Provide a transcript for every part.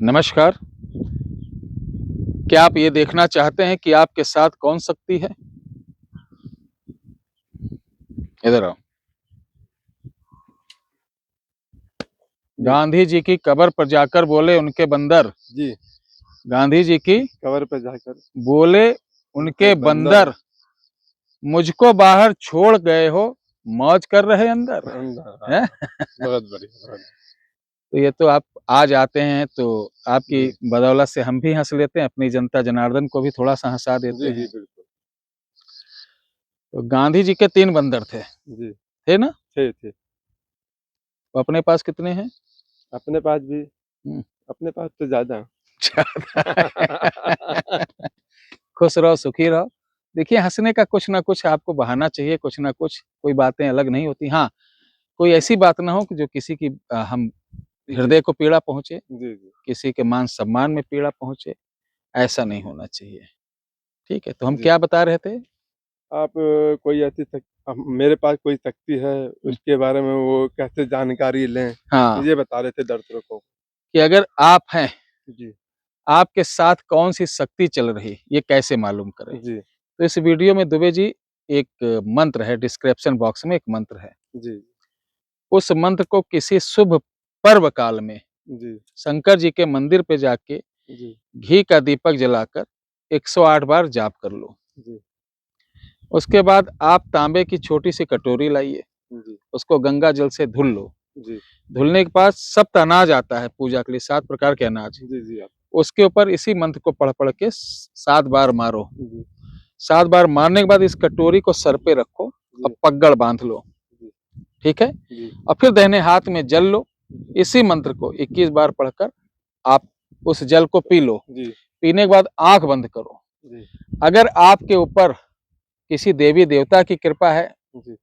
नमस्कार। क्या आप ये देखना चाहते हैं कि आपके साथ कौन शक्ति है? इधर आओ। गांधी जी की कब्र पर जाकर बोले उनके बंदर। जी। गांधी जी की कब्र पे जाकर बोले उनके बंदर, मुझको बाहर छोड़ गए हो, मौज कर रहे अंदर। है? बहुत बढ़िया। तो ये तो आप आज आते हैं तो आपकी जी। बदौलत से हम भी हंस लेते हैं, अपनी जनता जनार्दन को भी थोड़ा सा हंसा देते जी, जी, हैं। बिल्कुल। तो गांधी जी के 3 बंदर थे, जी, थे ना? थे। तो अपने पास कितने हैं? अपने पास भी हम्म। अपने पास तो ज़्यादा हैं। खुश रहो, सुखी रहो। देखिए, हँसने का कुछ ना कुछ आपको बहाना चाहिए, कुछ ना कुछ, कोई बातें अलग नहीं होती। हाँ, कोई ऐसी बात ना हो कि जो किसी की हम हृदय को पीड़ा पहुँचे, जी, जी। किसी के मान-सम्मान में पीड़ा पहुँचे, ऐसा नहीं होना चाहिए। ठीक है, तो हम जी। क्या बता रहे थे? आप कोई ऐसी मेरे पास कोई शक्ति है, हुँ, उसके बारे में वो कैसे जानकारी लें, हाँ, ये बता रहे थे दर्शकों को। कि अगर आप हैं, जी, आपके साथ कौन-सी शक्ति चल रही, ये कैसे मालूम करें? जी, तो इस वीडियो में दुबे जी एक मंत्र है, डिस्क्रिप्शन बॉक्स में एक मंत्र है। जी, उस मंत्र को किसी शुभ पर्व काल में जी, शंकर जी के मंदिर पे जाके जी, घी का दीपक जलाकर 108 बार जाप कर लो। जी, उसके बाद आप तांबे की छोटी सी कटोरी लाइए, जी, उसको गंगा जल से धुल लो। जी, धुलने के बाद सप्त अनाज आता है पूजा के लिए, 7 प्रकार के अनाज। जी, जी, आप उसके ऊपर इसी मंत्र को पढ़-पढ़ के 7 बार मारो। जी, 7 बार मारने के बाद इस कटोरी को सर पे रखो और जी, पगड़ बाँध लो, जी, ठीक है? जी, और फिर दाहिने हाथ में जल लो। इसी मंत्र को 21 बार पढ़कर आप उस जल को पी लो। जी, पीने के बाद आँख बंद करो। जी, अगर आपके ऊपर किसी देवी-देवता की कृपा है, जी,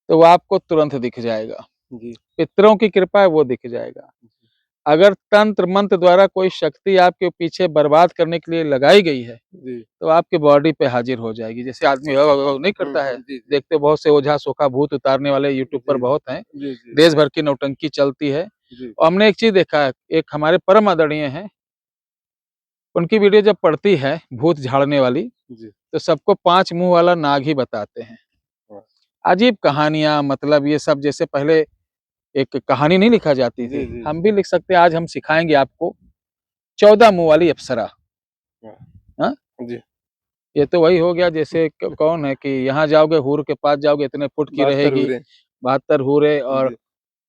तो वो आपको तुरंत दिख जाएगा। जी, पितरों की कृपा है, वो दिख जाएगा। अगर तंत्र मंत्र द्वारा कोई शक्ति आपके पीछे बर्बाद करने के लिए लगाई गई है, जी, तो आपकी बॉडी पे हाजिर हो जाएगी। जैसे आदमी नहीं करता है, जी, जी, देखते बहुत से ओझा सोखा भूत उतारने वाले यूट्यूब पर जी, बहुत हैं। जी, जी, देश भर की नौटंकी चलती है। जी, और हमने एक चीज़ देखा है, एक हमारे परम आदरणीय हैं, उनकी वीडियो जब पड़ती है भूत झाड़ने वाली, जी, तो सबको 5 मुँह वाला नाग ही बताते हैं। हाँ, अजीब कहानियाँ, मतलब ये सब जैसे पहले एक कहानी नहीं लिखा जाती जी, थी, जी, हम भी लिख सकते हैं। आज हम सिखाएँगे आपको 14 मुँह वाली अप्सरा। हाँ, हाँ? जी, ये तो वही हो गया जैसे कौन है कि यहाँ जाओगे हूर के पास जाओगे इतने फुट की 72 रहेगी, हुए। 72 हूरें और जी,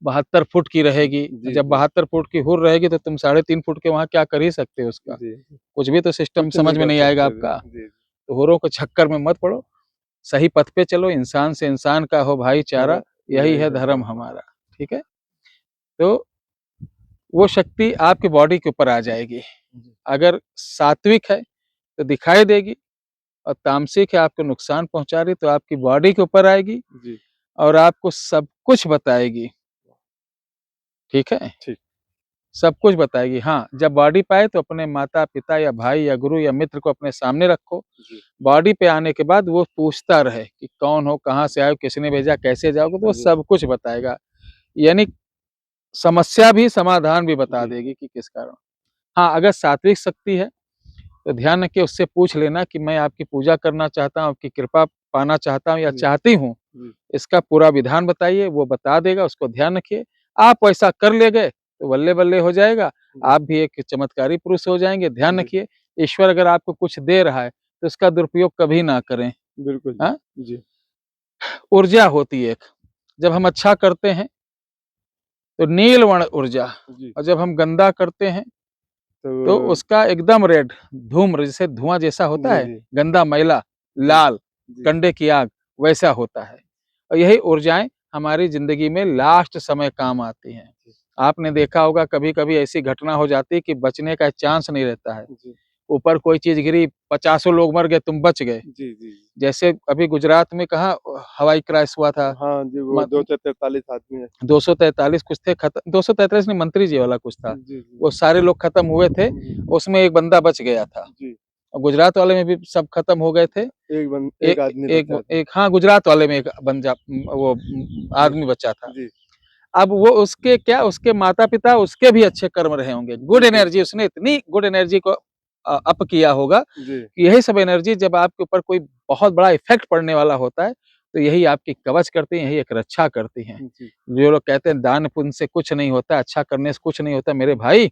72 फुट की रहेगी। जी, जब जी, 72 फुट की हूर रहेगी तो तुम 3.5 फुट के वहाँ क्या कर ही सकते हो उसका? जी, कुछ भी तो सिस्टम कुछ नहीं समझ में कर नहीं आएगा सकते थे। आपका। जी, तो हूरों के चक्कर में मत पड़ो, सही पथ पे चलो, इंसान से इंसान का हो भाईचारा, सारा यही यही है है धर्म धर्म हमारा। हमारा। ठीक है? तो वो शक्ति आपकी बॉडी के ऊपर आ जाएगी। जी, अगर सात्विक है तो दिखाई देगी, और तामसिक है आपको नुकसान पहुँचा रही तो आपकी बॉडी के ऊपर आएगी जी, और आपको सब कुछ बताएगी। ठीक है? ठीक। सब कुछ बताएगी। हाँ, जब बॉडी पे आए तो अपने माता-पिता या भाई या गुरु या मित्र को अपने सामने रखो। जी, बॉडी पे आने के बाद वो पूछता रहे कि कौन हो, कहाँ से आए हो, किसने भेजा, कैसे जाओगे, तो वो जी, सब कुछ बताएगा। यानी समस्या भी समाधान भी बता जी, देगी कि किस कारण। हाँ, अगर सात्विक शक्ति है तो ध्यान रखिए, उससे पूछ लेना कि मैं आपकी पूजा करना चाहता हूँ, आपकी कृपा पाना चाहता हूँ या जी, चाहती हूँ। जी, इसका पूरा विधान बताइए, वो बता देगा, उसको ध्यान रखिए। आप वैसा कर ले गए तो बल्ले-बल्ले हो जाएगा, जी, आप भी एक चमत्कारी पुरुष हो जाएँगे। ध्यान जी, रखिए, ईश्वर अगर आपको कुछ दे रहा है, तो उसका दुरुपयोग कभी ना करें। बिल्कुल जी। हाँ? जी, ऊर्जा होती है एक, जब हम अच्छा करते हैं, तो नीलवर्ण ऊर्जा, जी, और जब हम गंदा करते हैं, तो तो उसका एकदम रेड, धूम्र जैसे धुआँ जैसा होता जी, है, जी, गंदा मैला, जी, लाल, जी, कंडे की आग, वैसा होता है। और यही ऊर्जाएँ हमारी ज़िंदगी में लास्ट समय काम आती हैं। जी, आपने देखा होगा कभी-कभी ऐसी घटना हो जाती है कि बचने का चांस नहीं रहता है। जी, ऊपर कोई चीज़ गिरी, पचासों लोग मर गए, तुम बच गए। जी, जी। जैसे अभी गुजरात में कहाँ हवाई क्रैश हुआ था, हाँ जी, वो म 243 आदमी हैं। 243 कुछ थे खत्म, 243 नहीं, मंत्री जी वाला कुछ था। जी, जी, वो सारे लोग खत्म हुए थे, जी, उसमें एक बंदा बच गया था। जी, और गुजरात वाले में भी सब खत्म हो गए थे। एक आदमी बचा था। हाँ, गुजरात वाले में एक बंजा वो जी, आदमी बचा था। जी, अब वो उसके क्या, उसके माता पिता उसके भी अच्छे कर्म रहे होंगे, गुड एनर्जी, उसने इतनी गुड एनर्जी को अप किया होगा जी कि यही सब एनर्जी जब आपके ऊपर कोई बहुत बड़ा इफेक्ट पड़ने वाला होता है तो यही आपकी कवच करती है, यही एक रक्षा करती है। जी जो लोग कहते हैं दान पुण्य से कुछ नहीं होता, अच्छा करने से कुछ नहीं होता, मेरे भाई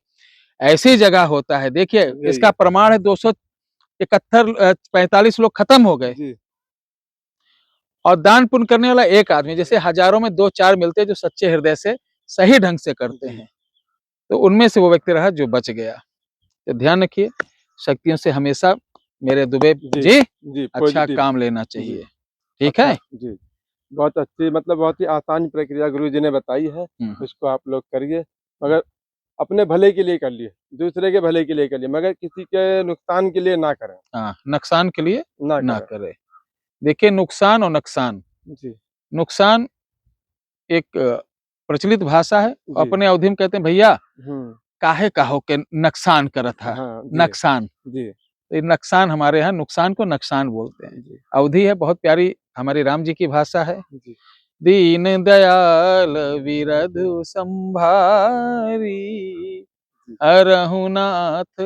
ऐसी जगह होता है। देखिए यही इसका प्रमाण है 271 45 लोग खत्म हो गए जी और दान पुण्य करने वाला एक आदमी, जैसे हजारों में 2-4 मिलते हैं जो सच्चे हृदय से सही ढंग से करते जी हैं, तो उनमें से वो व्यक्ति रहा जो बच गया। तो ध्यान रखिए, शक्तियों से हमेशा मेरे दुबे जी जी जी अच्छा पॉजिटिव काम लेना जी चाहिए, ठीक अच्छा है। जी बहुत अच्छी मतलब बहुत ही आसान प्रक्रिया गुरु जी ने बताई है, हम्म, उसको आप लोग करिए, मगर अपने भले के लिए कर लिए, दूसरे के भले के लिए करिए, मगर किसी के नुकसान के लिए ना करें, हाँ, नुकसान के लिए ना ना करें। करे। देखिए नुकसान और नुकसान, जी, नुकसान एक प्रचलित भाषा है, जी, अपने अवधि में कहते हैं भैया हुँ, काहे काहो के नुकसान करत है, हाँ, जी, नकसान। जी, तो ये नकसान हमारे यहाँ नुकसान को नुकसान बोलते हैं। जी, अवधि है बहुत प्यारी, हमारी राम जी की भाषा है। जी, दीन दयाल विरधु संभारी, जी। हरहु नाथ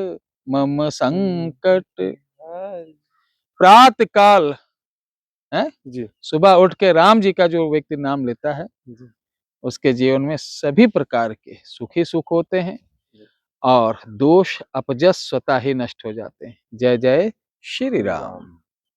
मम हुँ, संकट। हाँ, प्रात काल है, जी, सुबह उठ के राम जी का जो व्यक्ति नाम लेता है जी, उसके जीवन में सभी प्रकार के सुख ही सुख होते हैं जी। और दोष अपजस स्वतः ही नष्ट हो जाते हैं। जय जय श्री श्री राम। राम।